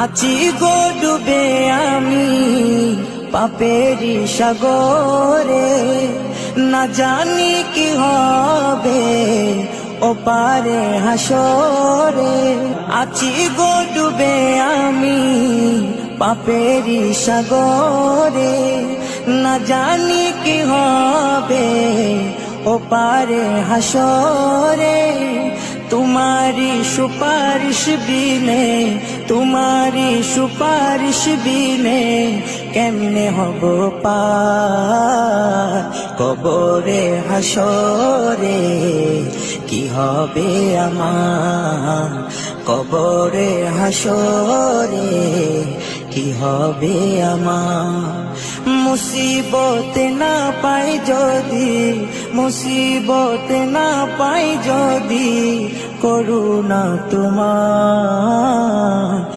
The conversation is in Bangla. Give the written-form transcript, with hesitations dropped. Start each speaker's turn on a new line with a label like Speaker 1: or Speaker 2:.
Speaker 1: আছি গো ডুবে আমি পাপেরি সাগরে, না জানি কি হবে ও পারে হাসরে। আছি গো ডুবে আমি পাপেরি সাগরে, না জানি কি হবে ও পারে হাসরে। तुम्हारी सुपारिश बिने, तुम्हारी सुपारिश बिने केमने हबो पार कबरे हासरे। কি হবে আমার কবরে হাসরে, কি হবে আমার। মুসিবতে না পাই যদি, মুসিবতে না পাই যদি, করুণা তোমার।